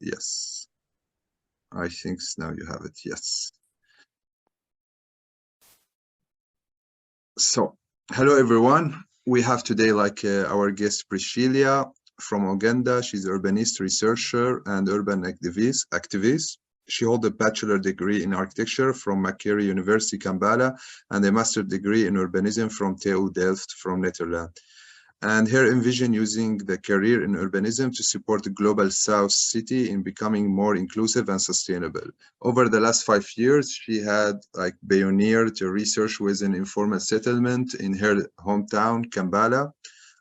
Yes. I think now you have it. Yes. So, hello everyone. We have today our guest Priscilla from Uganda. She's an urbanist researcher and urban activist. She holds a bachelor degree in architecture from Makerere University, Kampala, and a master's degree in urbanism from TU Delft from Netherlands. And her envision using the career in urbanism to support the global South city in becoming more inclusive and sustainable. Over the last 5 years, she had pioneered research within informal settlement in her hometown, Kampala,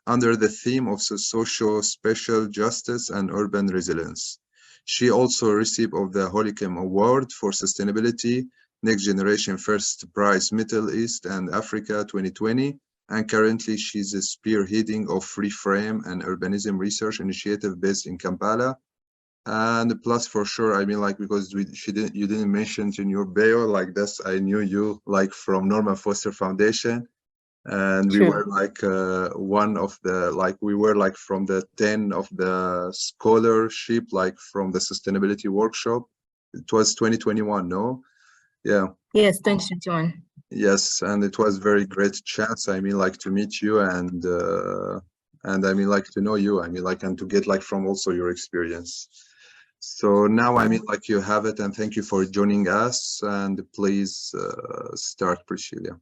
under the theme of social spatial justice and urban resilience. She also received the Holcomb Award for Sustainability, Next Generation First Prize Middle East and Africa 2020, and currently she's a spearheading of ReFrame, an urbanism research initiative based in Kampala. And plus, for sure, I mean, because you didn't mention in your bio this, I knew you from Norman Foster Foundation, and we were one of the we were from the 10 of the scholarship from the sustainability workshop. It was 2021, no? Yeah. Yes, 2021. Yes, and it was very great chance. I mean, to meet you and I mean, to know you. I mean, and to get from also your experience. So now, I mean, you have it, and thank you for joining us. And please start, Priscilla.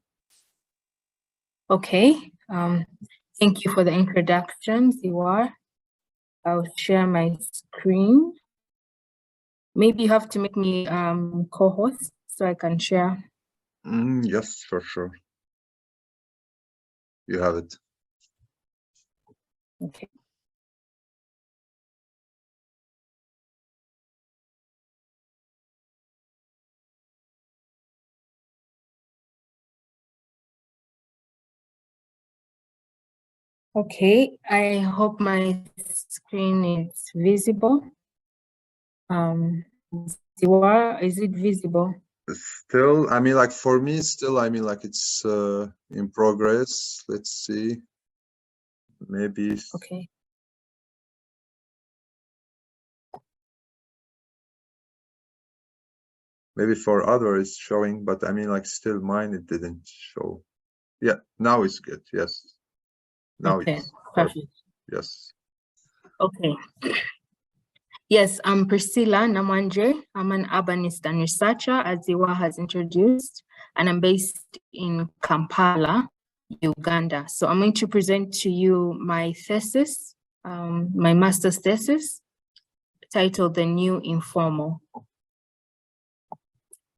Okay. Thank you for the introduction, Ziwar. I'll share my screen. Maybe you have to make me co-host so I can share. Yes, for sure. You have it. Okay. Okay, I hope my screen is visible. Is it visible? Still, I mean, for me, still, I mean, it's in progress. Let's see. Maybe. Okay. Maybe for others it's showing, but I mean, still mine, it didn't show. Yeah, now it's good. Yes. Now okay, it's perfect. Yes. Okay. Yes, I'm Priscilla Namwanje. I'm an urbanist and researcher, as Ziwa has introduced, and I'm based in Kampala, Uganda. So I'm going to present to you my thesis, my master's thesis, titled The New Informal.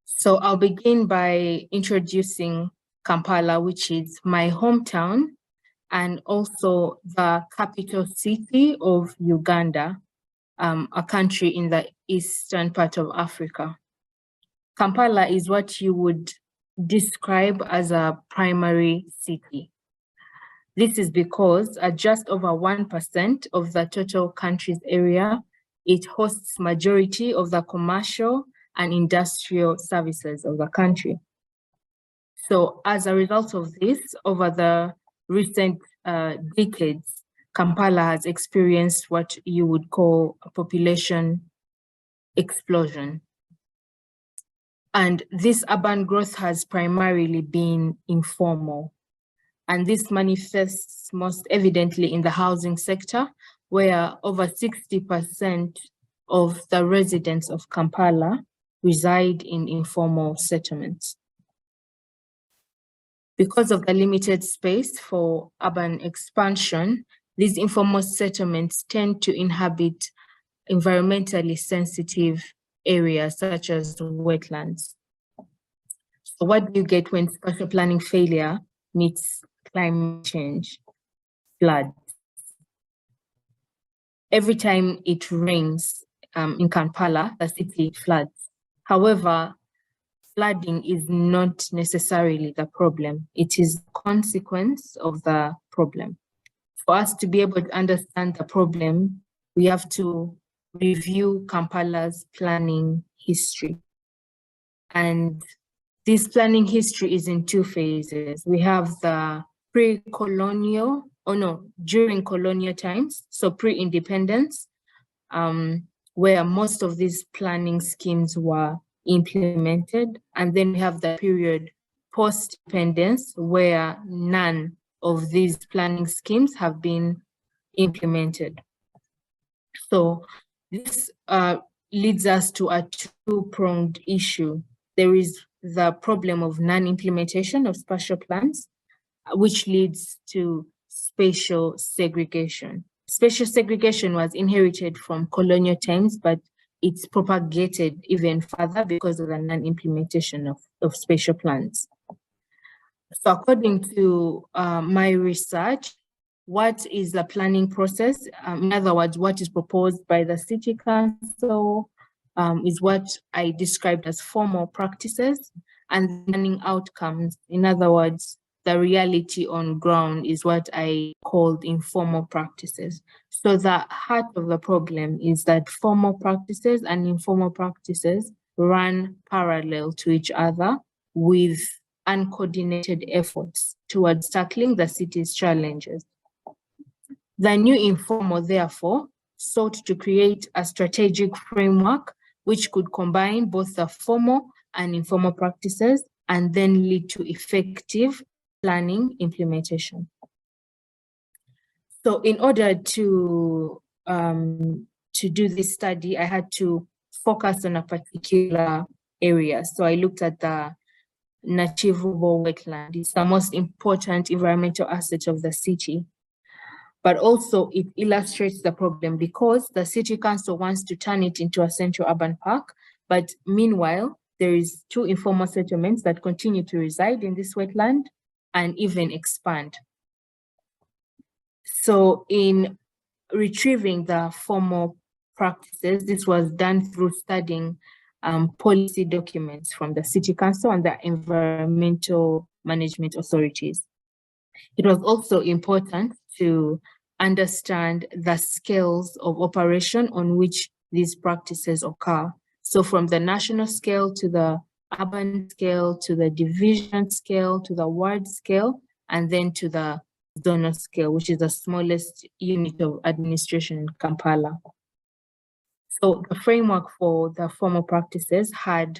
So I'll begin by introducing Kampala, which is my hometown, and also the capital city of Uganda, a country in the eastern part of Africa. Kampala is what you would describe as a primary city. This is because at just over 1% of the total country's area, it hosts majority of the commercial and industrial services of the country. So as a result of this, over the recent decades, Kampala has experienced what you would call a population explosion. And this urban growth has primarily been informal. And this manifests most evidently in the housing sector, where over 60% of the residents of Kampala reside in informal settlements. Because of the limited space for urban expansion, these informal settlements tend to inhabit environmentally sensitive areas such as wetlands. So what do you get when spatial planning failure meets climate change? Flood. Every time it rains in Kampala, the city floods. However, flooding is not necessarily the problem. It is a consequence of the problem. For us to be able to understand the problem, we have to review Kampala's planning history. And this planning history is in two phases. We have the during colonial times, so pre-independence, where most of these planning schemes were implemented. And then we have the period post-independence, where none of these planning schemes have been implemented. So this leads us to a two-pronged issue. There is the problem of non-implementation of spatial plans, which leads to spatial segregation. Spatial segregation was inherited from colonial times, but it's propagated even further because of the non-implementation of spatial plans. So according to my research, what is the planning process? In other words, what is proposed by the City Council is what I described as formal practices, and planning outcomes. In other words, the reality on ground is what I called informal practices. So the heart of the problem is that formal practices and informal practices run parallel to each other with uncoordinated efforts towards tackling the city's challenges. The new informal, therefore, sought to create a strategic framework which could combine both the formal and informal practices and then lead to effective planning implementation. So in order to do this study, I had to focus on a particular area. So I looked at the achievable wetland. It's the most important environmental asset of the city. But also it illustrates the problem because the City Council wants to turn it into a central urban park. But meanwhile, there is 2 informal settlements that continue to reside in this wetland and even expand. So in retrieving the formal practices, this was done through studying policy documents from the City Council and the environmental management authorities. It was also important to understand the scales of operation on which these practices occur. So from the national scale to the urban scale, to the division scale, to the ward scale, and then to the zonal scale, which is the smallest unit of administration in Kampala. So the framework for the formal practices had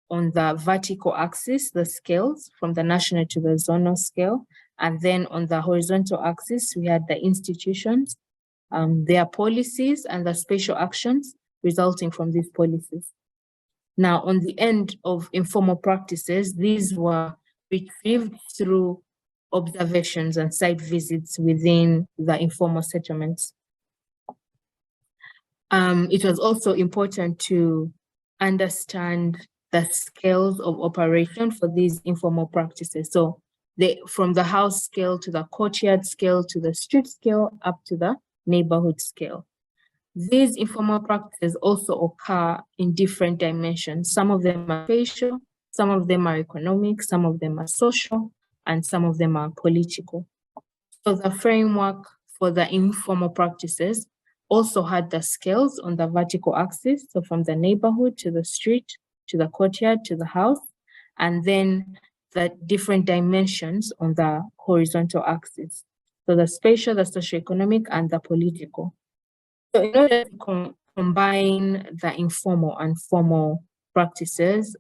on the vertical axis, the scales from the national to the zonal scale. And then on the horizontal axis, we had the institutions, their policies and the spatial actions resulting from these policies. Now, on the end of informal practices, these were retrieved through observations and site visits within the informal settlements. It was also important to understand the scales of operation for these informal practices. So from the house scale to the courtyard scale to the street scale up to the neighborhood scale. These informal practices also occur in different dimensions. Some of them are spatial, some of them are economic, some of them are social, and some of them are political. So the framework for the informal practices also had the scales on the vertical axis, so from the neighborhood to the street, to the courtyard, to the house, and then the different dimensions on the horizontal axis. So the spatial, the socioeconomic, and the political. So in order to combine the informal and formal practices,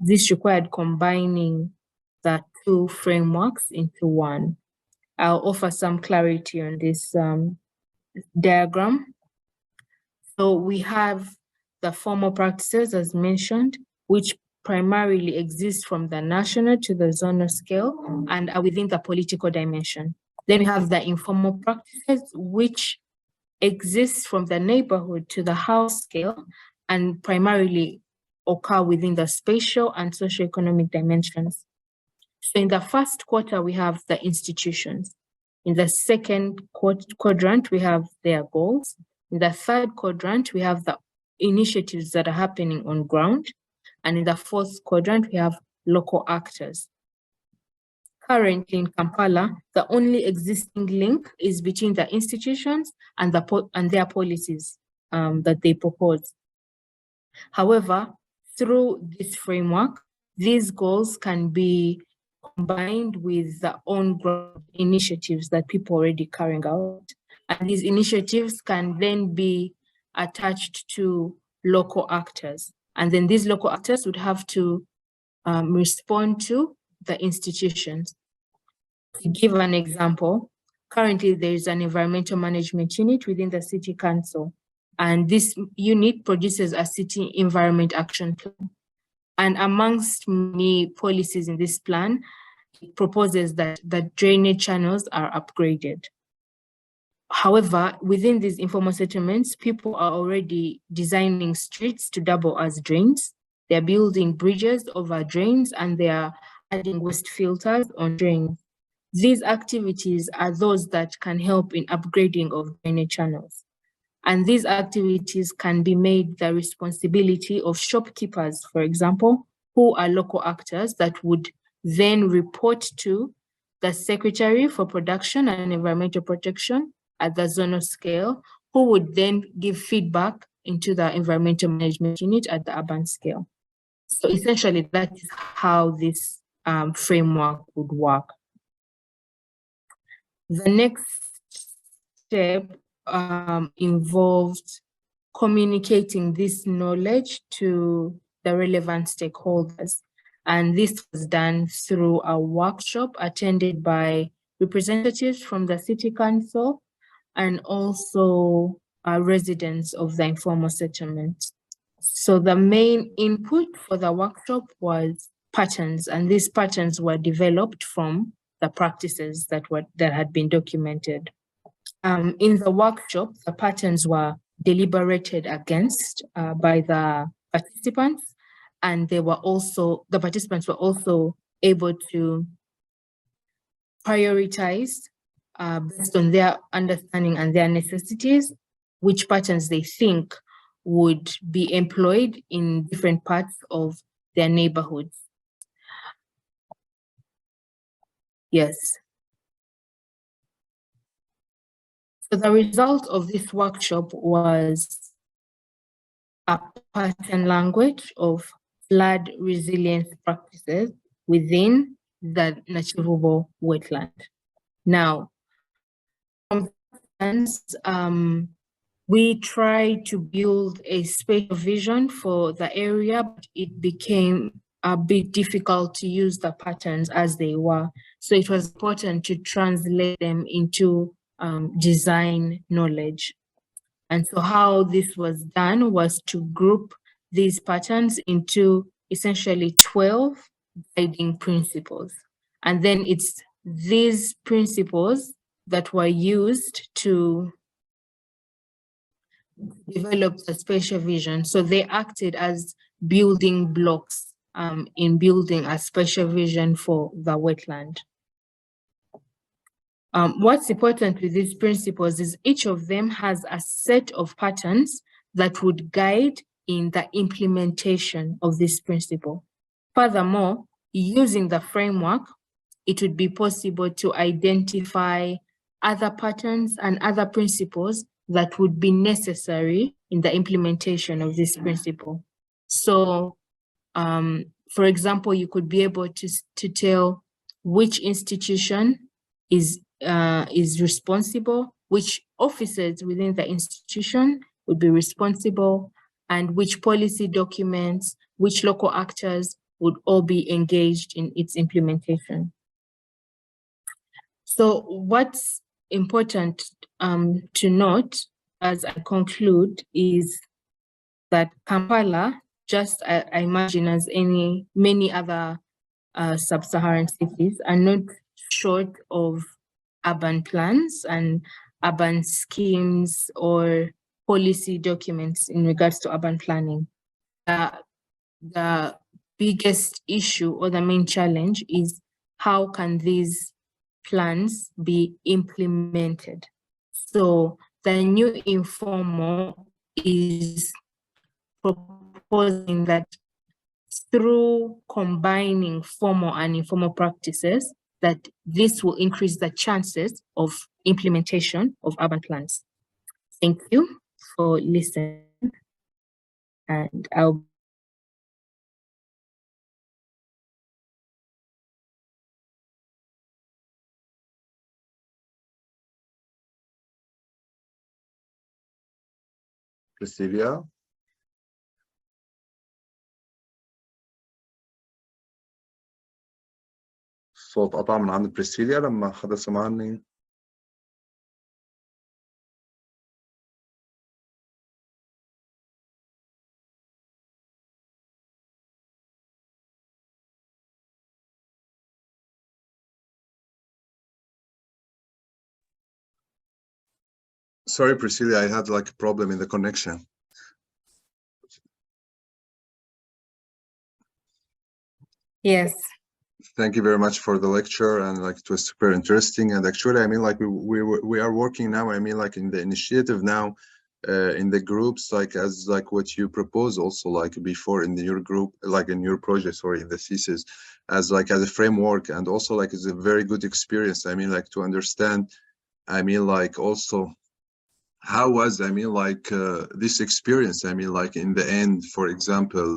this required combining the 2 frameworks into one. I'll offer some clarity on this diagram. So we have the formal practices, as mentioned, which primarily exist from the national to the zonal scale and are within the political dimension. Then we have the informal practices, which exist from the neighborhood to the house scale and primarily occur within the spatial and socioeconomic dimensions. So in the first quarter, we have the institutions. In the second quadrant, we have their goals. In the third quadrant, we have the initiatives that are happening on ground. And in the fourth quadrant, we have local actors. Currently in Kampala, the only existing link is between the institutions and their policies that they propose. However, through this framework, these goals can be combined with the on-ground initiatives that people are already carrying out. And these initiatives can then be attached to local actors. And then these local actors would have to respond to the institutions. To give an example, currently there is an environmental management unit within the city council, and this unit produces a city environment action plan. And amongst many policies in this plan, it proposes that the drainage channels are upgraded. However, within these informal settlements, people are already designing streets to double as drains. They're building bridges over drains, and they are adding waste filters on drains. These activities are those that can help in upgrading of drainage channels. And these activities can be made the responsibility of shopkeepers, for example, who are local actors that would then report to the Secretary for Production and Environmental Protection at the zonal scale, who would then give feedback into the environmental management unit at the urban scale. So essentially, that is how this framework would work. The next step involved communicating this knowledge to the relevant stakeholders. And this was done through a workshop attended by representatives from the city council and also residents of the informal settlement. So the main input for the workshop was patterns, and these patterns were developed from the practices that had been documented. In the workshop, the patterns were deliberated against by the participants, and the participants were also able to prioritize based on their understanding and their necessities, which patterns they think would be employed in different parts of their neighborhoods. Yes. So the result of this workshop was a pattern language of flood resilience practices within the achievable wetland. Now, from we tried to build a spatial vision for the area, but it became a bit difficult to use the patterns as they were. So it was important to translate them into design knowledge. And so how this was done was to group these patterns into essentially 12 guiding principles. And then it's these principles that were used to develop the spatial vision. So they acted as building blocks in building a spatial vision for the wetland. What's important with these principles is each of them has a set of patterns that would guide in the implementation of this principle. Furthermore, using the framework, it would be possible to identify other patterns and other principles that would be necessary in the implementation of this principle. So, for example, you could be able to tell which institution is responsible, which officers within the institution would be responsible, and which policy documents, which local actors would all be engaged in its implementation. So what's important to note as I conclude is that Kampala, just I imagine as many other sub-Saharan cities, are not short of urban plans and urban schemes or policy documents in regards to urban planning. The biggest issue or the main challenge is how can these plans be implemented? So the new informal is proposing that through combining formal and informal practices, that this will increase the chances of implementation of urban plans. Thank you for listening, and I'll Priscilla. الصوت قطع من عند بريسيليا لما حدا سمعني. Sorry, Priscilla, I had like a problem in the connection. Yes. Thank you very much for the lecture, and like it was super interesting. And actually, I mean, like we are working now. I mean, like in the initiative now, in the groups, like as like what you propose also like before in your group, like in your project or in the thesis, as like as a framework, and also like it's a very good experience. I mean, like to understand. I mean, like also. How was, I mean, like this experience? I mean, like in the end, for example,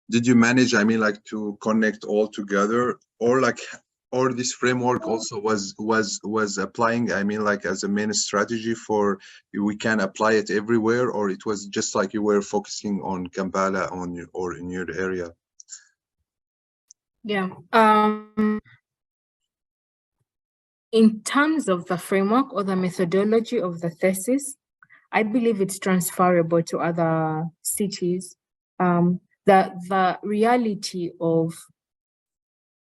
did you manage, I mean, like to connect all together, or like, or this framework also was applying, I mean, like as a main strategy for we can apply it everywhere, or it was just like you were focusing on Kampala or in your area? Yeah. In terms of the framework or the methodology of the thesis, I believe it's transferable to other cities. The reality of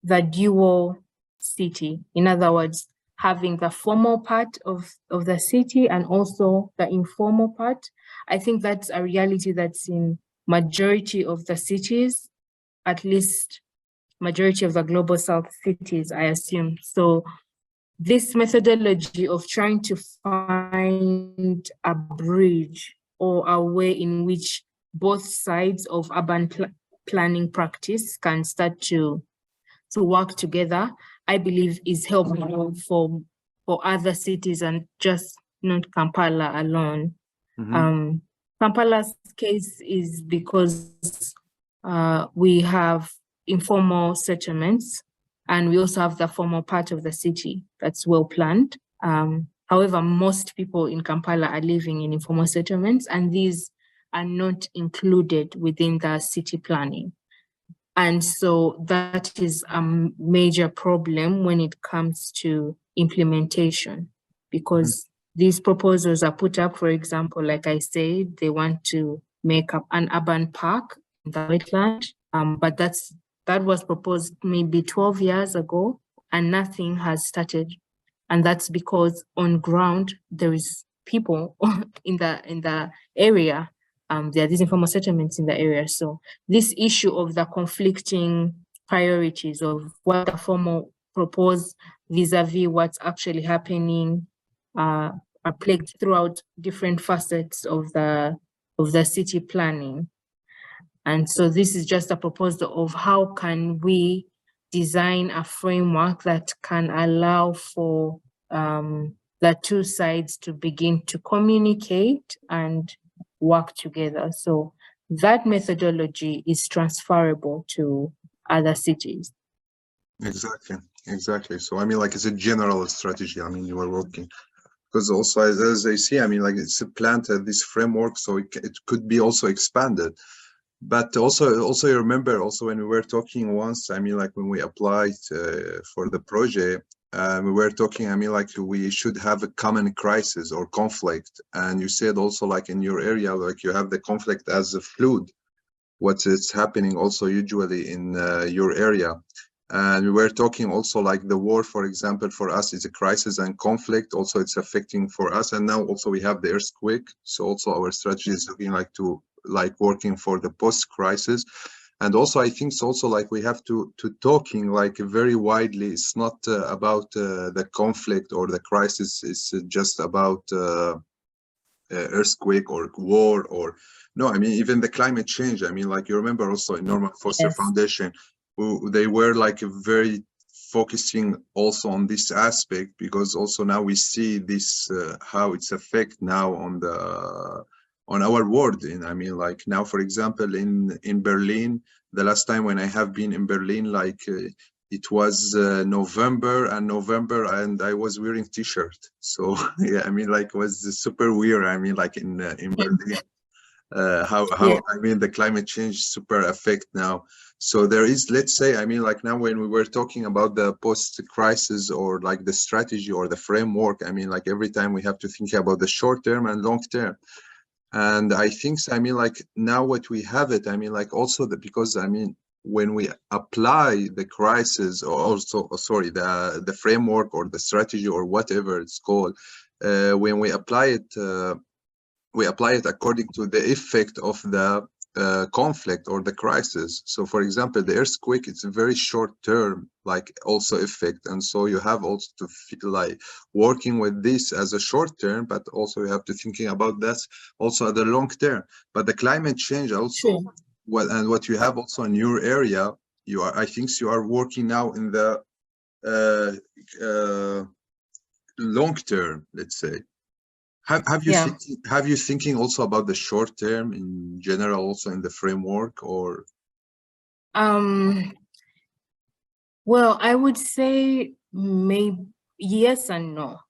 the dual city, in other words, having the formal part of the city and also the informal part, I think that's a reality that's in majority of the cities, at least majority of the global south cities, I assume. So this methodology of trying to find a bridge or a way in which both sides of urban planning practice can start to work together, I believe is helpful for other cities and just not Kampala alone. Mm-hmm. Kampala's case is because we have informal settlements, and we also have the formal part of the city that's well planned. However, most people in Kampala are living in informal settlements, and these are not included within the city planning. And so that is a major problem when it comes to implementation, because these proposals are put up, for example, like I said, they want to make up an urban park in the wetland, but that was proposed maybe 12 years ago, and nothing has started. And that's because on ground, there is people in the area. There are these informal settlements in the area. So this issue of the conflicting priorities of what the formal proposed vis-a-vis what's actually happening are plagued throughout different facets of the city planning. And so this is just a proposal of how can we design a framework that can allow for the two sides to begin to communicate and work together. So that methodology is transferable to other cities. Exactly. So I mean, like it's a general strategy. I mean, you are working. Because also, as I see, I mean, like it's a plant, this framework, so it could be also expanded. But also you remember also when we were talking once, I mean, like when we applied for the project, we were talking, I mean, like we should have a common crisis or conflict. And you said also like in your area, like you have the conflict as a fluid, what is happening also usually in your area. And we were talking also like the war, for example, for us is a crisis and conflict. Also, it's affecting for us. And now also we have the earthquake. So also our strategy is looking like to working for the post-crisis. And also I think it's also like we have to talking like very widely. It's not about the conflict or the crisis. It's just about earthquake or war or no, I mean, even the climate change. I mean, like you remember also in Norman Foster Foundation, they were like very focusing also on this aspect, because also now we see this how it's affect now on our world. And I mean, like now, for example, in Berlin, the last time when I have been in Berlin, like it was November, and I was wearing t-shirt. So yeah, I mean, like, it was super weird. I mean, like in Berlin, how Yeah. I mean, the climate change super affect now. So there is, let's say, I mean, like now when we were talking about the post-crisis or like the strategy or the framework, I mean, like every time we have to think about the short term and long term. And I think, I mean, like now what we have it, I mean, like also because, I mean, when we apply the crisis or also, sorry, the framework or the strategy or whatever it's called, when we apply it according to the effect of the conflict or the crisis. So for example, the earthquake, it's a very short term, like also effect. And so you have also to feel like working with this as a short term, but also you have to thinking about this also at the long term. But the climate change also, Sure. well, and what you have also in your area, you are, I think you are working now in the long term, let's say. Have you Yeah. have you thinking also about the short term in general, also in the framework, or? Well, I would say maybe yes and no.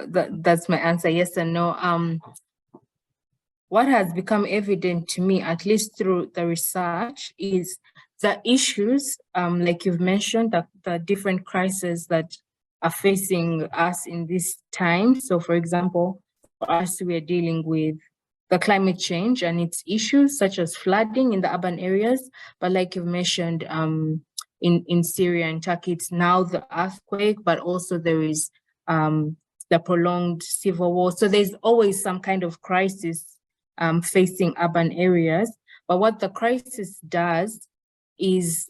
That's my answer, yes and no. What has become evident to me, at least through the research, is the issues, like you've mentioned, the different crises that are facing us in this time. So for example, for us, we are dealing with the climate change and its issues such as flooding in the urban areas. But like you've mentioned, in Syria and Turkey, it's now the earthquake, but also there is the prolonged civil war. So there's always some kind of crisis facing urban areas. But what the crisis does is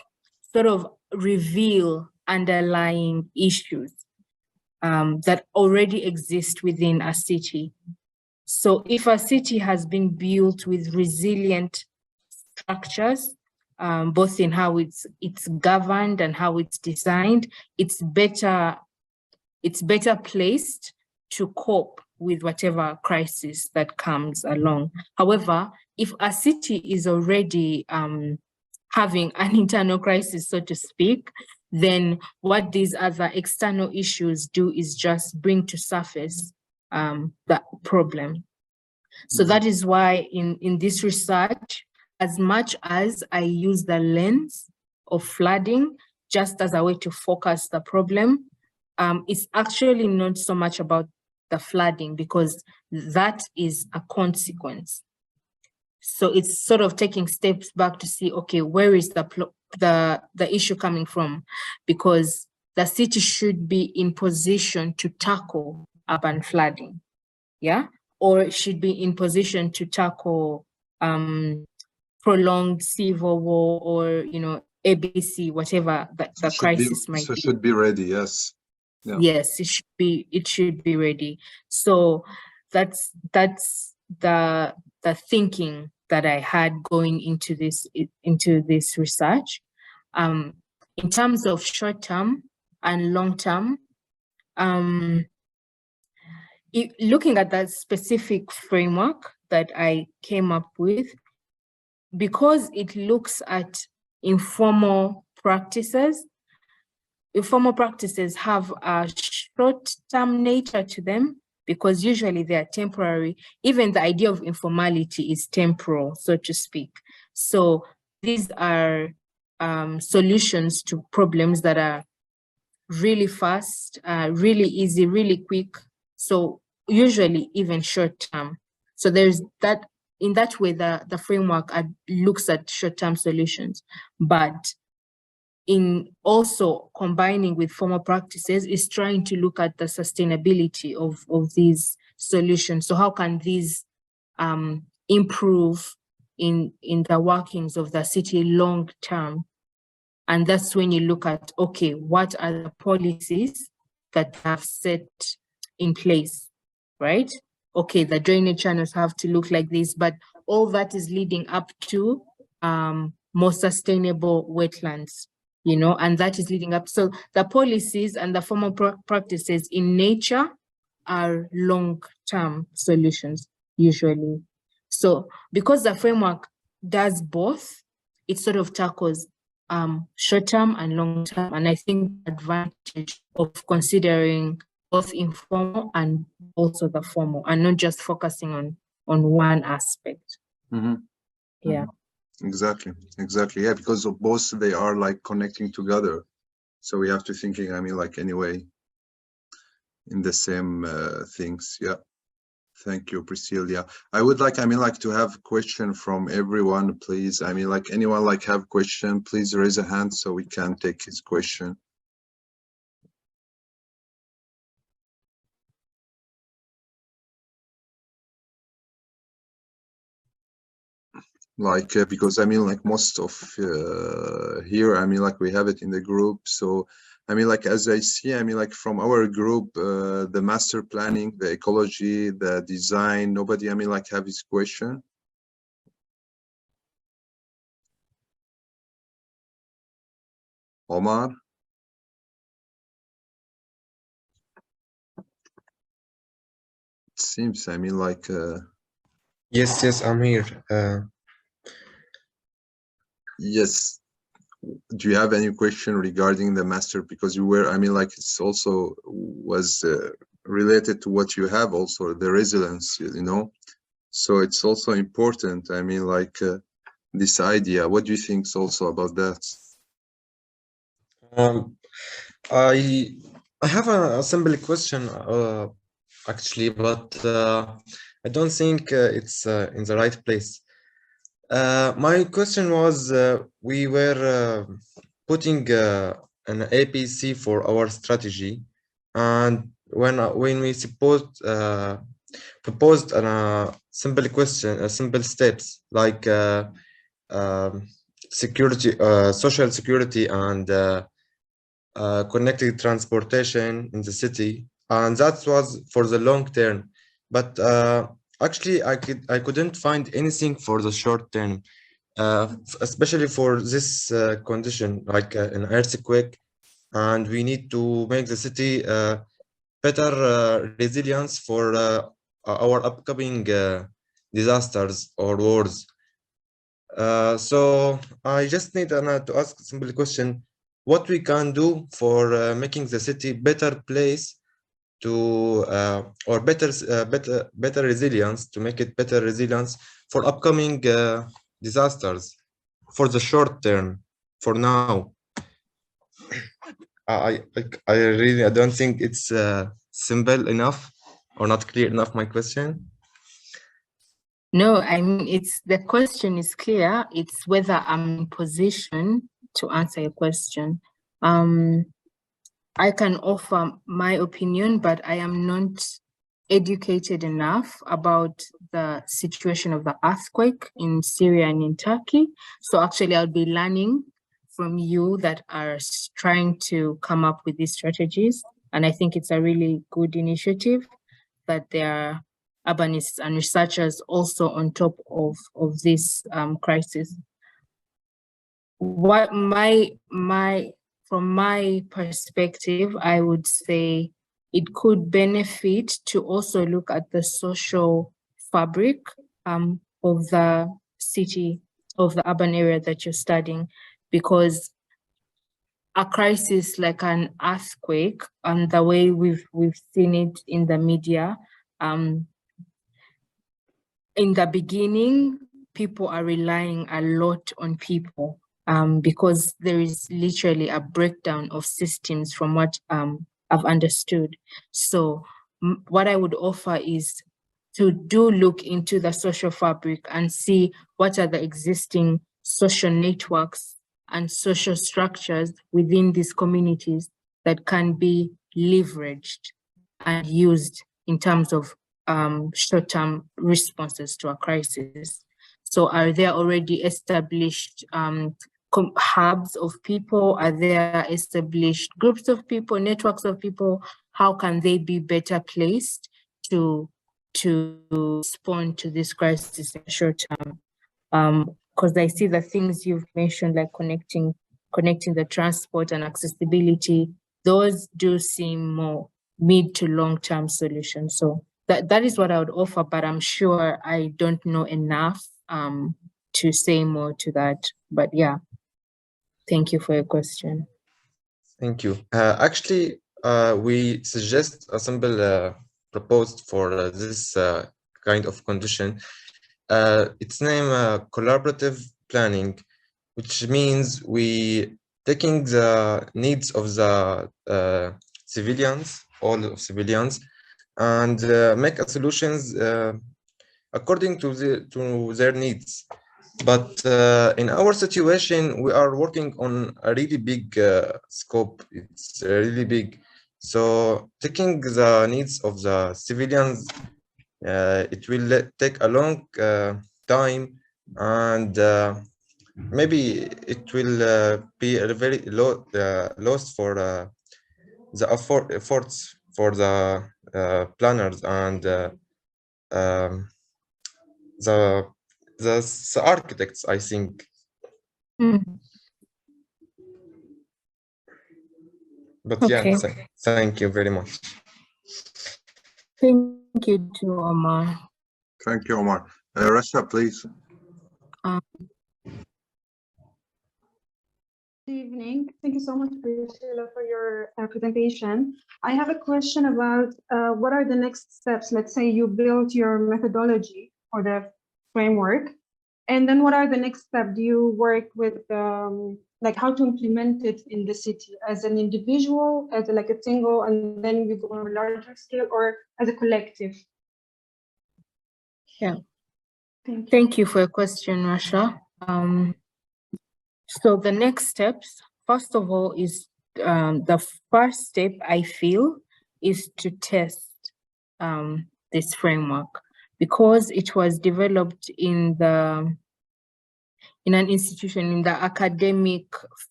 sort of reveal underlying issues that already exist within a city. So if a city has been built with resilient structures, both in how it's governed and how it's designed, it's better placed to cope with whatever crisis that comes along. However, if a city is already having an internal crisis, so to speak, then what these other external issues do is just bring to surface that problem. So that is why in this research, as much as I use the lens of flooding just as a way to focus the problem, it's actually not so much about the flooding, because that is a consequence. So it's sort of taking steps back to see, okay, where is the issue coming from? Because the city should be in position to tackle urban flooding, yeah, or it should be in position to tackle prolonged civil war, or ABC, whatever the crisis might be. Should be ready, yes. Yeah. Yes, it should be ready. So that's the thinking that I had going into this research. In terms of short term and long term, looking at that specific framework that I came up with, because it looks at informal practices have a short-term nature to them, because usually they are temporary. Even the idea of informality is temporal, so to speak. So these are solutions to problems that are really fast, really easy, really quick. So usually even short-term. So there's that. In that way, the framework looks at short-term solutions, but in also combining with formal practices is trying to look at the sustainability of these solutions. So how can these improve in the workings of the city long term? And that's when you look at, okay, what are the policies that have set in place, right? Okay, the drainage channels have to look like this, but all that is leading up to more sustainable wetlands, and that is leading up. So the policies and the formal practices in nature are long-term solutions usually. So because the framework does both, it sort of tackles short-term and long-term. And I think the advantage of considering both informal and also the formal, and not just focusing on one aspect. Yeah. Exactly. Yeah, because of both, they are like connecting together. So we have to thinking, I mean, like anyway, in the same things. Yeah. Thank you, Priscilla. I would like, I mean, like to have a question from everyone, please. I mean, like anyone like have question, please raise a hand so we can take his question. Like, because I mean, like most of here, I mean, like we have it in the group. So, I mean, like, as I see, I mean, like from our group, the master planning, the ecology, the design, nobody, I mean, like have his question. Omar? It seems, I mean, like... Yes, I'm here. Yes. Do you have any question regarding the master? Because you were, I mean, like it's also was related to what you have also, the resilience, you know? So it's also important, I mean, like this idea. What do you think also about that? I have a simple question, actually, but I don't think it's in the right place. My question was, we were putting an APC for our strategy, and when we proposed a simple question, simple steps like security, social security, and connected transportation in the city, and that was for the long term. But actually, I couldn't find anything for the short term, especially for this condition, like an earthquake, and we need to make the city better resilience for our upcoming disasters or wars. So I just need to ask a simple question: what we can do for making the city better place to or better resilience, to make it better resilience for upcoming disasters for the short term, for now. I really don't think it's simple enough or not clear enough, my question. No, I mean, the question is clear. It's whether I'm in position to answer your question. I can offer my opinion, but I am not educated enough about the situation of the earthquake in Syria and in Turkey. So actually, I'll be learning from you that are trying to come up with these strategies. And I think it's a really good initiative that there are urbanists and researchers also on top of this crisis. What from my perspective, I would say it could benefit to also look at the social fabric of the city, of the urban area that you're studying, because a crisis like an earthquake, and the way we've seen it in the media, in the beginning, people are relying a lot on people because there is literally a breakdown of systems from what I've understood. So what I would offer is to look into the social fabric and see what are the existing social networks and social structures within these communities that can be leveraged and used in terms of short-term responses to a crisis. So are there already established hubs of people? Are there established groups of people, networks of people? How can they be better placed to respond to this crisis in the short term? Because I see the things you've mentioned, like connecting the transport and accessibility, those do seem more mid to long-term solutions. So that is what I would offer, but I'm sure I don't know enough to say more to that. But yeah. Thank you for your question. Thank you. Actually, we suggest a simple proposed for this kind of condition. It's named collaborative planning, which means we taking the needs of the civilians, all of civilians, and make a solutions according to their needs. But in our situation, we are working on a really big scope. It's really big. So taking the needs of the civilians, it will take a long time, and maybe it will be a very low loss for the efforts for the planners and the architects, I think. But Okay. yeah, thank you very much. Thank you to Omar. Thank you, Omar. Rasha, please. Good evening. Thank you so much, Priscilla, for your presentation. I have a question about what are the next steps? Let's say you built your methodology for the framework, and then what are the next steps? Do you work with like how to implement it in the city as an individual, as like a single, and then you go on a larger scale, or as a collective? Yeah. Thank you. Thank you for your question, Rasha. So the next steps, first of all, is the first step I feel is to test this framework, because it was developed in an institution in the academic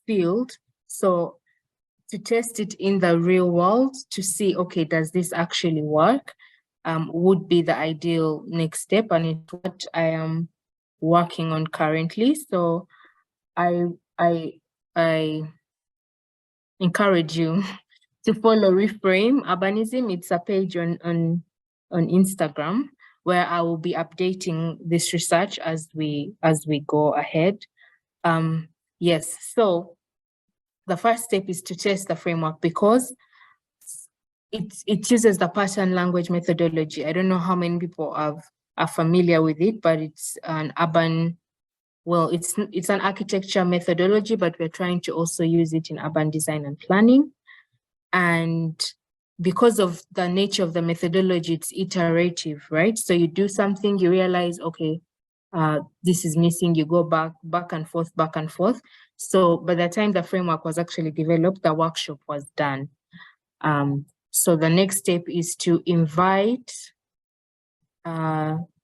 field. So to test it in the real world to see, okay, does this actually work? Would be the ideal next step, and it's what I am working on currently. So I encourage you to follow ReFrame Urbanism. It's a page on Instagram where I will be updating this research as we go ahead. Yes, so the first step is to test the framework, because it uses the pattern language methodology. I don't know how many people are familiar with it, but it's an urban, well, it's an architecture methodology, but we're trying to also use it in urban design and planning. And because of the nature of the methodology, it's iterative, right? So you do something, you realize, okay, this is missing, you go back and forth. So by the time the framework was actually developed, the workshop was done. So the next step is to invite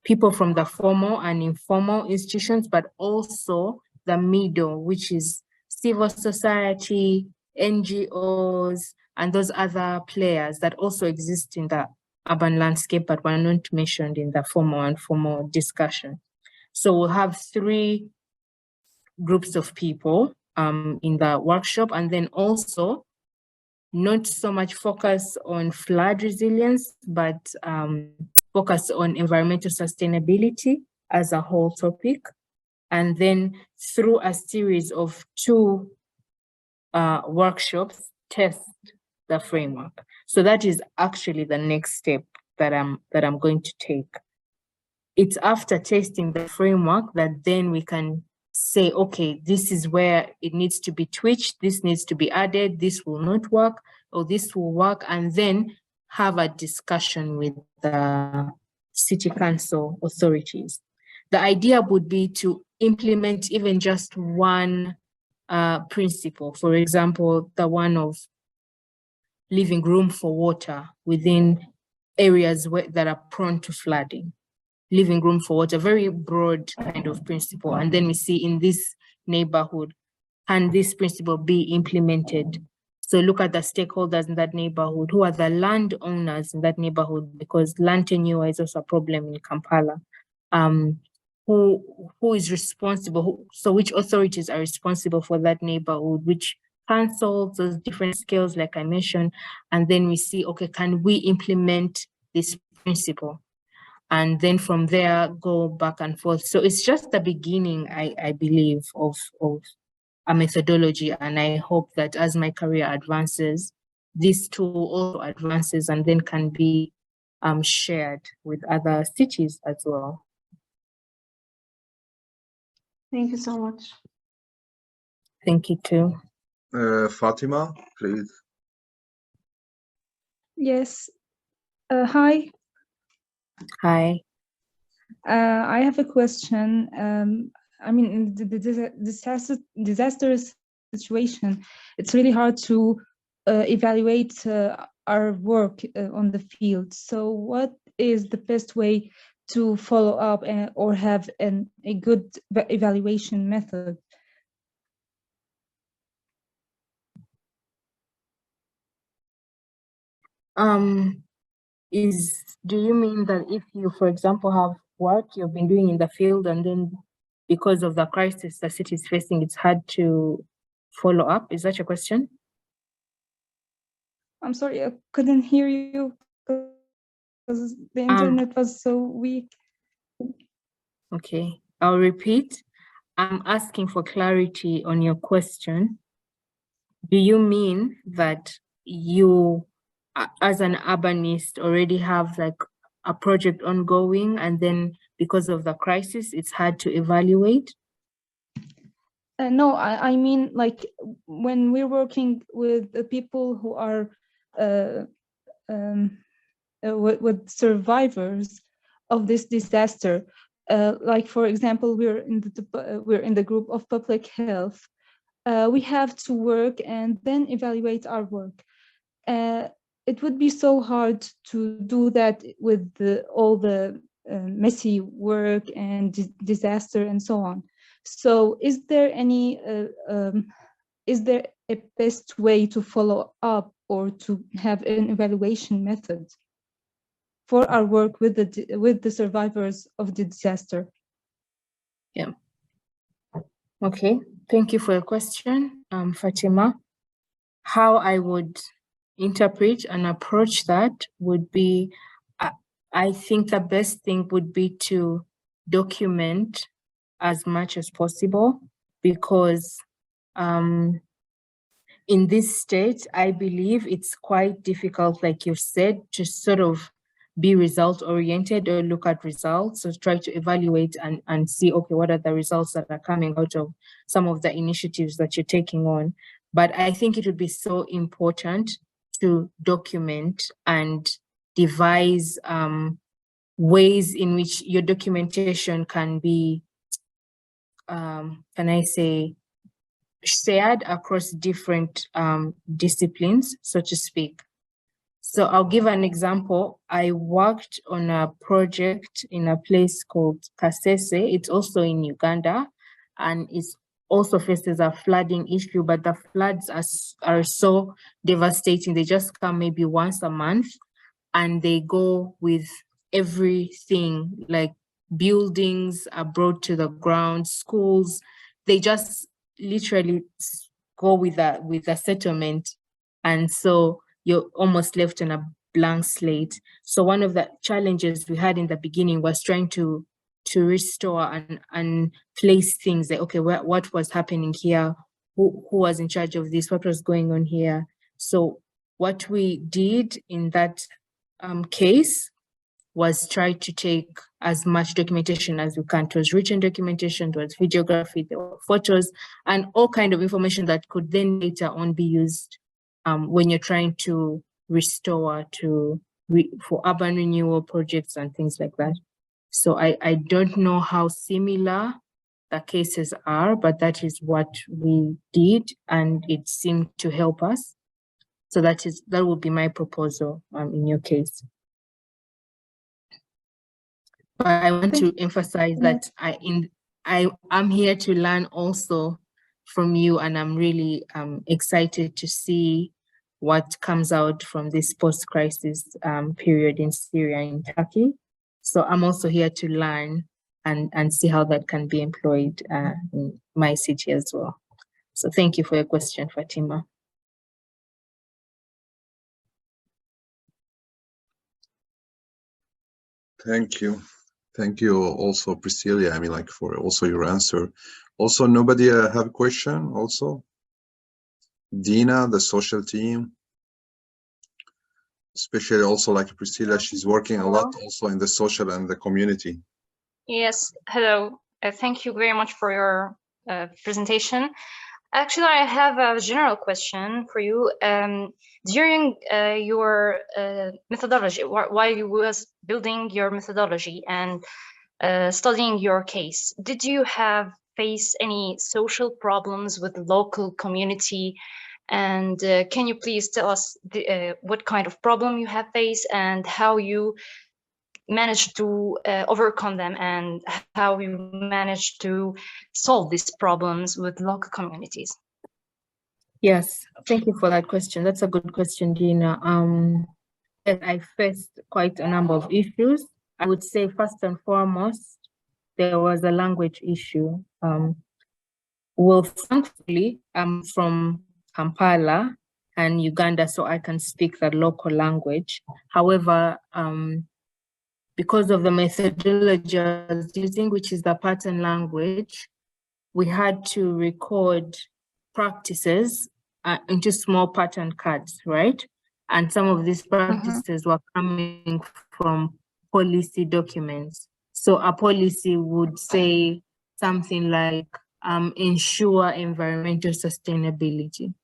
people from the formal and informal institutions, but also the middle, which is civil society, NGOs, and those other players that also exist in the urban landscape, but were not mentioned in the formal and formal discussion. So we'll have 3 groups of people in the workshop, and then also not so much focus on flood resilience, but focus on environmental sustainability as a whole topic. And then through a series of 2 workshops, test the framework. So that is actually the next step that I'm going to take. It's after testing the framework that then we can say, okay, this is where it needs to be twitched, this needs to be added, this will not work, or this will work, and then have a discussion with the city council authorities. The idea would be to implement even just one principle. For example, the one of leaving room for water within areas that are prone to flooding. Leaving room for water, very broad kind of principle. And then we see in this neighborhood, can this principle be implemented? So look at the stakeholders in that neighborhood. Who are the landowners in that neighborhood? Because land tenure is also a problem in Kampala. Who is responsible? So which authorities are responsible for that neighborhood? Which councils, those different scales, like I mentioned. And then we see, okay, can we implement this principle? And then from there, go back and forth. So it's just the beginning, I believe, of a methodology. And I hope that as my career advances, this tool also advances and then can be shared with other cities as well. Thank you so much. Thank you too. Fatima, please. Yes. Hi. Hi. I have a question. I mean, in the disastrous situation, it's really hard to evaluate our work on the field. So what is the best way to follow up or have a good evaluation method? Do you mean that if you, for example, have work you've been doing in the field and then because of the crisis the city is facing, it's hard to follow up? Is that your question? I'm sorry, I couldn't hear you because the internet was so weak. Okay, I'll repeat. I'm asking for clarity on your question. Do you mean that you, as an urbanist, already have like a project ongoing and then because of the crisis, it's hard to evaluate? No, I mean, like when we're working with the people who are with survivors of this disaster, like for example, we're in the group of public health. We have to work and then evaluate our work. It would be so hard to do that with all the messy work and disaster and so on. So is there a best way to follow up or to have an evaluation method for our work with the survivors of the disaster? Yeah. Okay, thank you for your question, Fatima. How I would interpret and approach that would be, I think the best thing would be to document as much as possible, because in this state, I believe it's quite difficult, like you said, to sort of be result oriented or look at results. So try to evaluate and see, okay, what are the results that are coming out of some of the initiatives that you're taking on. But I think it would be so important to document and devise ways in which your documentation can be, can I say, shared across different disciplines, so to speak. So I'll give an example. I worked on a project in a place called Kasese. It's also in Uganda, and it's also faces a flooding issue, but the floods are so devastating. They just come maybe once a month, and they go with everything, like buildings are brought to the ground, schools, they just literally go with a settlement. And so you're almost left on a blank slate. So one of the challenges we had in the beginning was trying to restore and place things like, okay, what was happening here? Who was in charge of this? What was going on here? So what we did in that case was try to take as much documentation as we can. It was written documentation, it was videography, there were photos, and all kind of information that could then later on be used when you're trying to restore for urban renewal projects and things like that. So I don't know how similar the cases are, but that is what we did, and it seemed to help us. So that would be my proposal in your case. But I want to emphasize that I'm here to learn also from you, and I'm really excited to see what comes out from this post-crisis period in Syria and Turkey. So I'm also here to learn and see how that can be employed in my city as well. So thank you for your question, Fatima. Thank you. Thank you also, Priscilla. I mean, like for also your answer. Also, nobody have a question also? Dina, the social team, especially also like Priscilla, she's working a lot also in the social and the community. Yes, hello. Thank you very much for your presentation. Actually, I have a general question for you. During your methodology, while you was building your methodology and studying your case, did you have faced any social problems with the local community? And can you please tell us what kind of problem you have faced and how you managed to overcome them and how you managed to solve these problems with local communities? Yes, thank you for that question. That's a good question, Dina. Yes, I faced quite a number of issues. I would say first and foremost, there was a language issue. Well, thankfully, I'm from Kampala and Uganda, so I can speak the local language. However, because of the methodology I was using, which is the pattern language, we had to record practices into small pattern cards, right? And some of these practices were coming from policy documents. So a policy would say something like, ensure environmental sustainability.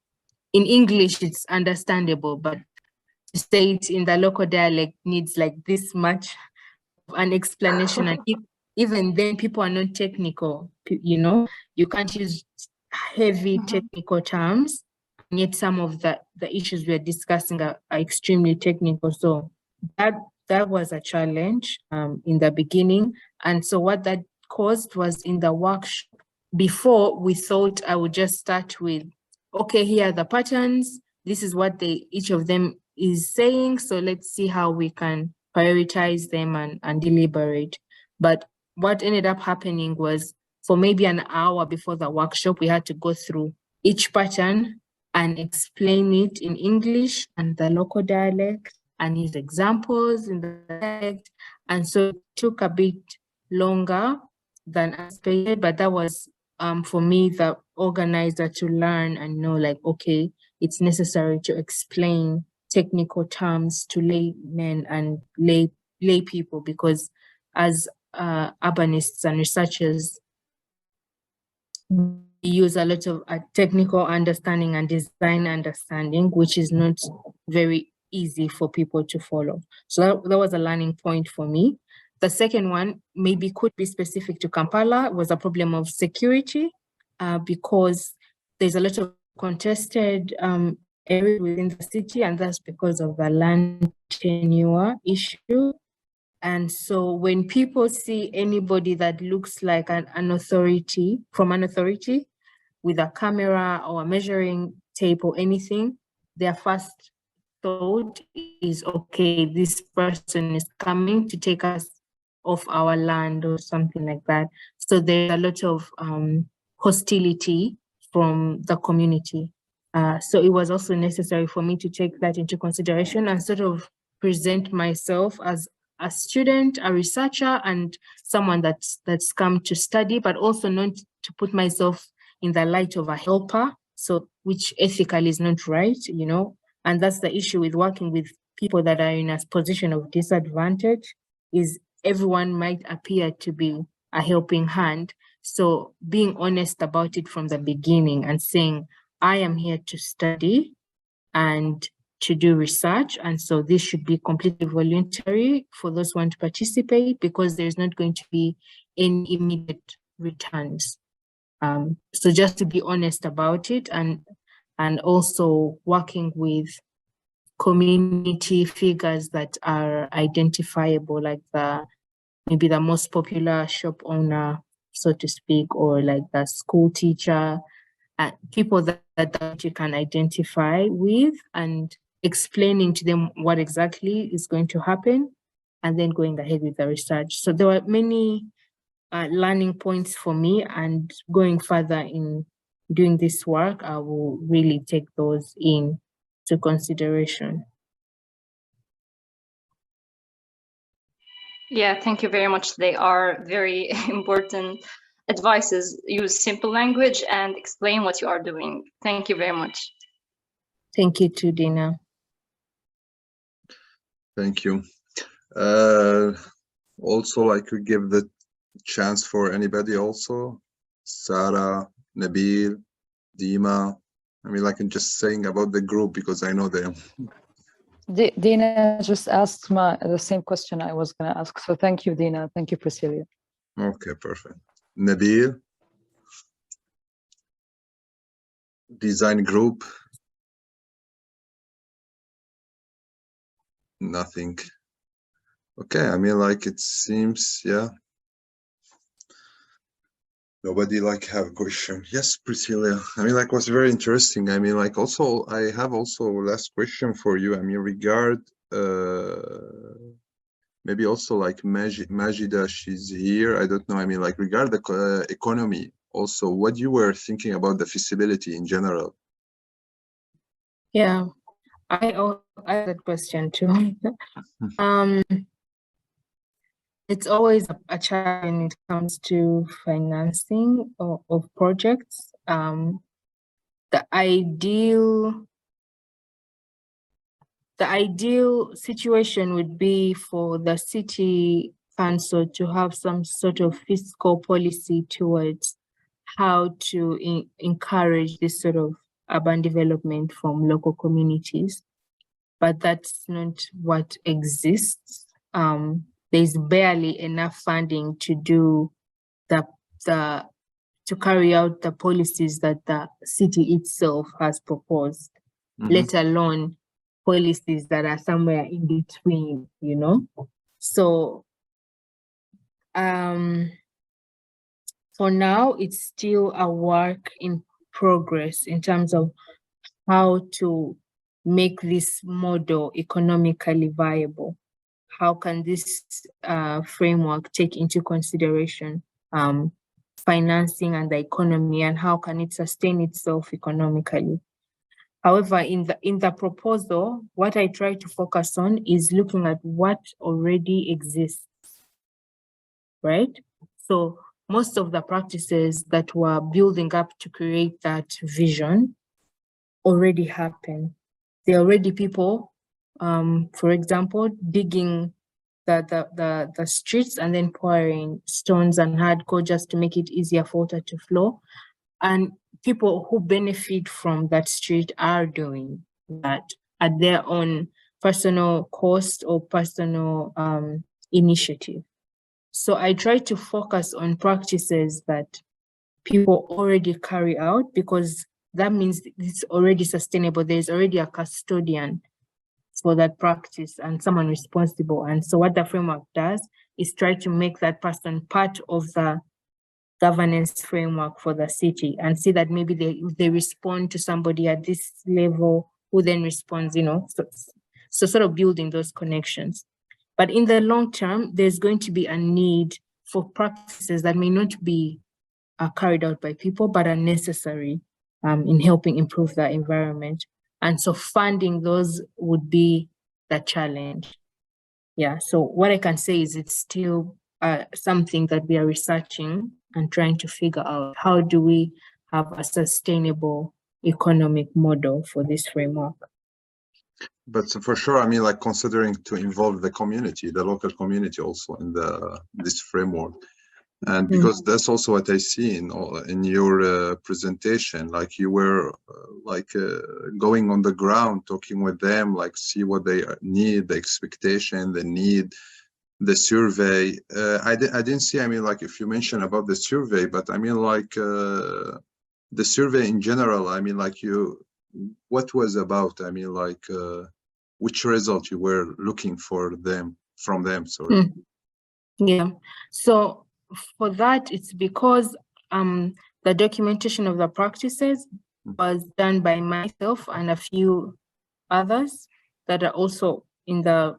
In English, it's understandable, but to say it in the local dialect needs like this much of an explanation. And even then, people are not technical, you know, you can't use heavy technical terms, and yet some of the issues we're discussing are extremely technical. So that was a challenge in the beginning. And so what that caused was in the workshop, before we thought I would just start with, okay, here are the patterns. This is what each of them is saying. So let's see how we can prioritize them and deliberate. But what ended up happening was for maybe an hour before the workshop, we had to go through each pattern and explain it in English and the local dialect and use examples in the dialect. And so it took a bit longer than expected, but that was for me, the organizer, to learn and know like, okay, it's necessary to explain technical terms to laymen and lay people, because as urbanists and researchers, we use a lot of technical understanding and design understanding, which is not very easy for people to follow. So that was a learning point for me. The second one maybe could be specific to Kampala, was a problem of security, because there's a lot of contested areas within the city, and that's because of the land tenure issue. And so when people see anybody that looks like an authority, from an authority, with a camera or a measuring tape or anything, their first thought is, okay, this person is coming to take us off our land or something like that. So there's a lot of hostility from the community. So it was also necessary for me to take that into consideration and sort of present myself as a student, a researcher, and someone that's come to study, but also not to put myself in the light of a helper, so which ethically is not right, you know. And that's the issue with working with people that are in a position of disadvantage, is everyone might appear to be a helping hand. So being honest about it from the beginning and saying, I am here to study and to do research, and so this should be completely voluntary for those who want to participate, because there's not going to be any immediate returns. So just to be honest about it, and also working with community figures that are identifiable, like maybe the most popular shop owner, so to speak, or like the school teacher, people that you can identify with, and explaining to them what exactly is going to happen, and then going ahead with the research. So there were many learning points for me, and going further in doing this work, I will really take those into consideration. Yeah, thank you very much. They are very important advices. Use simple language and explain what you are doing. Thank you very much. Thank you too, Dina. Thank you. Also, like, we give the chance for anybody also. Sarah, Nabil, Dima. I mean, like, I'm just saying about the group because I know them. Dina just asked the same question I was going to ask. So thank you, Dina. Thank you, Priscilla. Okay, perfect. Nabil, design group. Nothing. Okay, I mean, like, it seems, yeah. Nobody like have a question. Yes, Priscilla. I mean, like, was very interesting. I mean, like, also, I have also last question for you. I mean, regard, maybe also like Majida, she's here. I don't know. I mean, like, regard the economy. Also, what you were thinking about the feasibility in general? Yeah, I had that question too. It's always a challenge when it comes to financing of projects. The ideal situation would be for the city council to have some sort of fiscal policy towards how to encourage this sort of urban development from local communities, but that's not what exists. There's barely enough funding to do to carry out the policies that the city itself has proposed, let alone policies that are somewhere in between, you know? So for now, it's still a work in progress in terms of how to make this model economically viable. How can this framework take into consideration financing and the economy, and how can it sustain itself economically? However, in the proposal, what I try to focus on is looking at what already exists, right? So most of the practices that were building up to create that vision already happen. There are already people, for example, digging the streets and then pouring stones and hardcore just to make it easier for water to flow. And people who benefit from that street are doing that at their own personal cost or personal initiative. So I try to focus on practices that people already carry out, because that means it's already sustainable. There's already a custodian for that practice and someone responsible. And so what the framework does is try to make that person part of the governance framework for the city, and see that maybe they respond to somebody at this level who then responds, you know, so sort of building those connections. But in the long term, there's going to be a need for practices that may not be carried out by people, but are necessary in helping improve the environment. And so funding those would be the challenge. Yeah, so what I can say is it's still something that we are researching and trying to figure out. How do we have a sustainable economic model for this framework? But for sure, I mean, like, considering to involve the community, the local community also in this framework. And because that's also what I see in your presentation, like you were going on the ground, talking with them, like see what they need, the expectation, the need, the survey. I didn't see, I mean, like, if you mentioned about the survey, but I mean, like, the survey in general, I mean, like, what was about, I mean, like, which result you were looking for from them, sorry. Yeah, so for that, it's because the documentation of the practices was done by myself and a few others that are also in the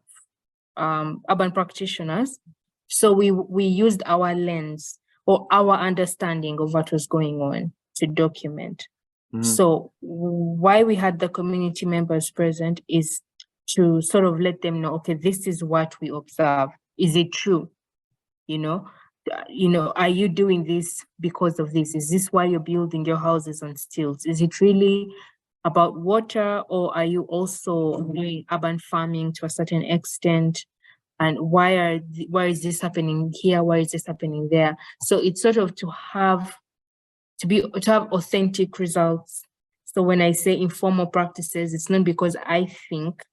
urban practitioners. So we used our lens or our understanding of what was going on to document. So why we had the community members present is to sort of let them know, okay, this is what we observe is it true? Are you doing this because of this? Is this why you're building your houses on stilts? Is it really about water, or are you also doing urban farming to a certain extent? And why is this happening here? Why is this happening there? So it's sort of to have authentic results. So when I say informal practices, it's not because I think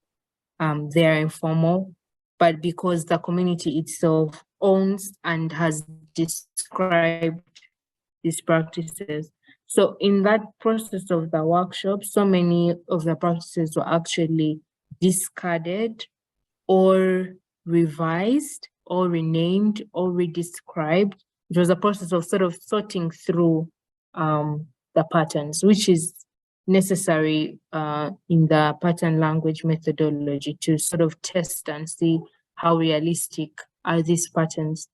they are informal, but because the community itself owns and has described these practices. So in that process of the workshop, so many of the practices were actually discarded or revised or renamed or redescribed. It was a process of sort of sorting through the patterns, which is necessary in the pattern language methodology to sort of test and see how realistic are these patterns.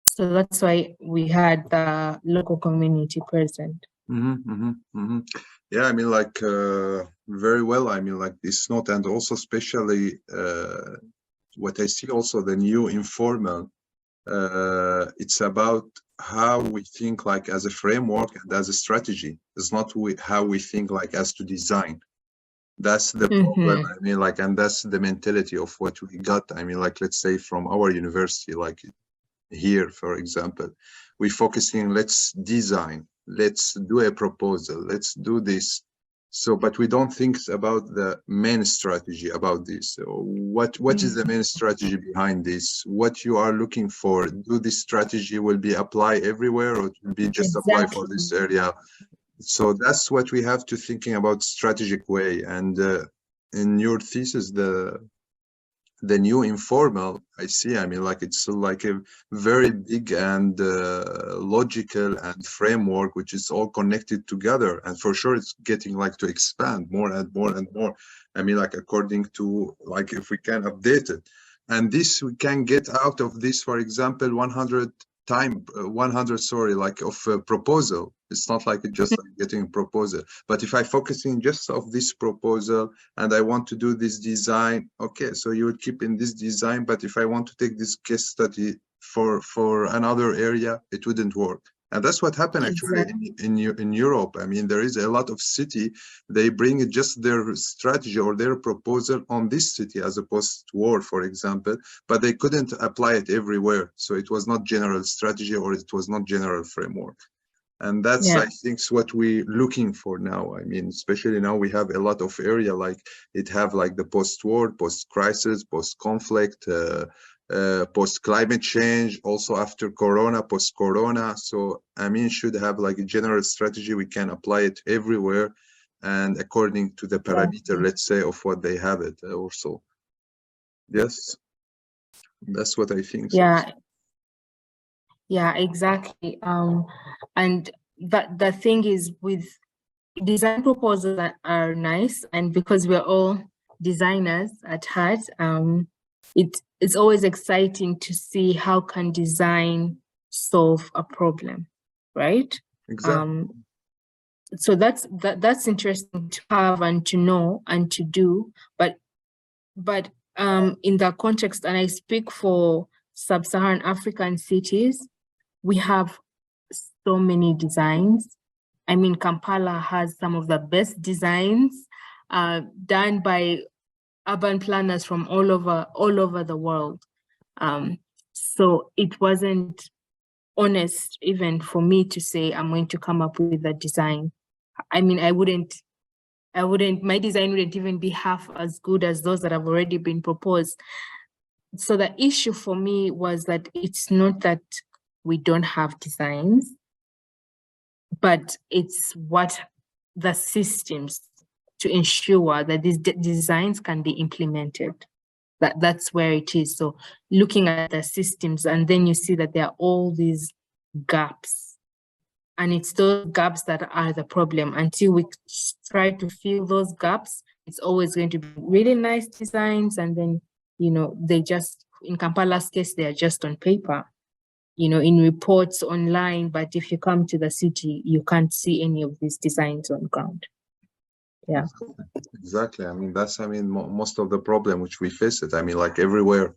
So that's why we had the local community present. Yeah, I mean, like very well. I mean, like this note, and also especially what I see also the new informal. It's about how we think like as a framework and as a strategy. It's not how we think like as to design. That's the problem. I mean, like, and that's the mentality of what we got. I mean, like, let's say from our university, like here, for example, we're focusing, let's design, let's do a proposal, let's do this. So, but we don't think about the main strategy about this. So what is the main strategy behind this? What you are looking for? Do this strategy will be applied everywhere, or it will be just apply for this area? So that's what we have to thinking about strategic way. And in your thesis, the new informal, I see, I mean, like it's like a very big and logical and framework, which is all connected together. And for sure, it's getting like to expand more and more and more. I mean, like according to, like if we can update it. And this, we can get out of this, for example, 100 like of a proposal. It's not like just like getting a proposal, but if I focusing just of this proposal and I want to do this design, okay, so you would keep in this design, but if I want to take this case study for another area, it wouldn't work. And that's what happened actually in Europe. I mean, there is a lot of city, they bring just their strategy or their proposal on this city as opposed to war, for example, but they couldn't apply it everywhere. So it was not general strategy, or it was not general framework. And that's, I think, what we're looking for now. I mean, especially now we have a lot of area, like it have like the post-war, post-crisis, post-conflict, post-climate change, also after Corona, post-Corona. So, I mean, should have like a general strategy. We can apply it everywhere and according to the parameter, let's say, of what they have it also. Yes, that's what I think. Yeah. Yeah, exactly. And the thing is, with design proposals that are nice, and because we're all designers at heart, it's always exciting to see how can design solve a problem, right? Exactly. So that's interesting to have and to know and to do, but in the context, and I speak for sub-Saharan African cities, we have so many designs. I mean, Kampala has some of the best designs done by urban planners from all over the world. So it wasn't honest even for me to say I'm going to come up with a design. I mean, my design wouldn't even be half as good as those that have already been proposed. So the issue for me was that it's not that we don't have designs, but it's what the systems to ensure that these designs can be implemented. That's where it is. So looking at the systems, and then you see that there are all these gaps, and it's those gaps that are the problem. Until we try to fill those gaps, it's always going to be really nice designs, and then, you know, they just, in Kampala's case, they are just on paper, you know, in reports online, but if you come to the city, you can't see any of these designs on ground. Yeah. Exactly. I mean, that's, I mean, most of the problem which we face it. I mean, like everywhere,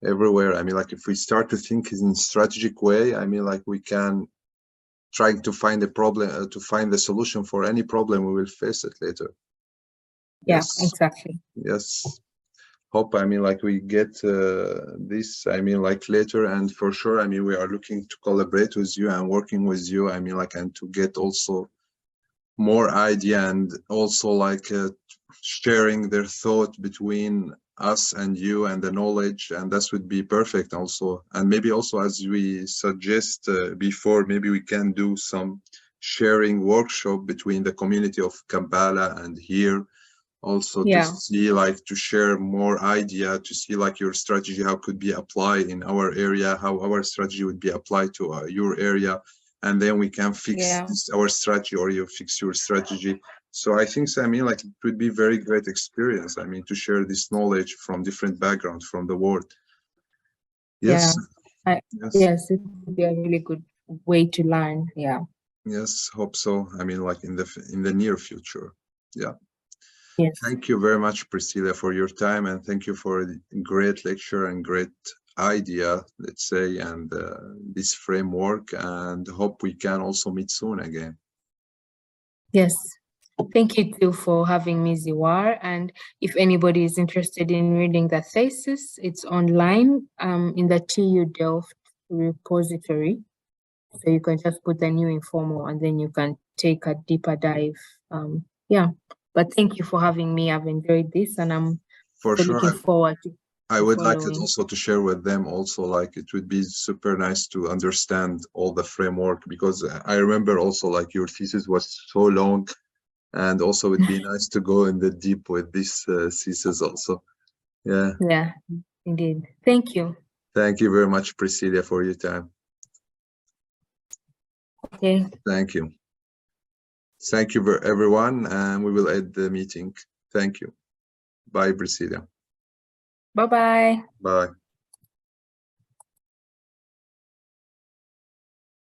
everywhere. I mean, like if we start to think in strategic way, I mean, like we can trying to find a problem, to find the solution for any problem, we will face it later. Yeah, Yes, exactly. yes. Hope, I mean, like we get this, I mean, like later, and for sure, I mean, we are looking to collaborate with you and working with you, I mean, like, and to get also more idea and also like sharing their thought between us and you and the knowledge, and that would be perfect also. And maybe also, as we suggest before, maybe we can do some sharing workshop between the community of Kampala and here, also to see like to share more idea, to see like your strategy, how could be applied in our area, how our strategy would be applied to your area, and then we can fix our strategy or you fix your strategy. So I think, I mean, like it would be very great experience, I mean, to share this knowledge from different backgrounds from the world. Yes. Yes, it would be a really good way to learn. Yeah. Yes, hope so. I mean, like in the near future. Yeah. Yes. Thank you very much, Priscilla, for your time, and thank you for the great lecture and great idea, let's say, and this framework, and hope we can also meet soon again. Yes. Thank you too for having me, Ziwar. And if anybody is interested in reading the thesis, it's online in the TU Delft repository. So you can just put the new informal and then you can take a deeper dive. Yeah. But thank you for having me. I've enjoyed this and I'm looking forward to I would like it also to share with them also, like it would be super nice to understand all the framework, because I remember also like your thesis was so long, and also it'd be nice to go in the deep with this thesis also. Yeah. Yeah, indeed. Thank you. Thank you very much, Priscilla, for your time. Okay. Thank you. Thank you, everyone, and we will end the meeting. Thank you. Bye, Priscilla. Bye-bye. Bye.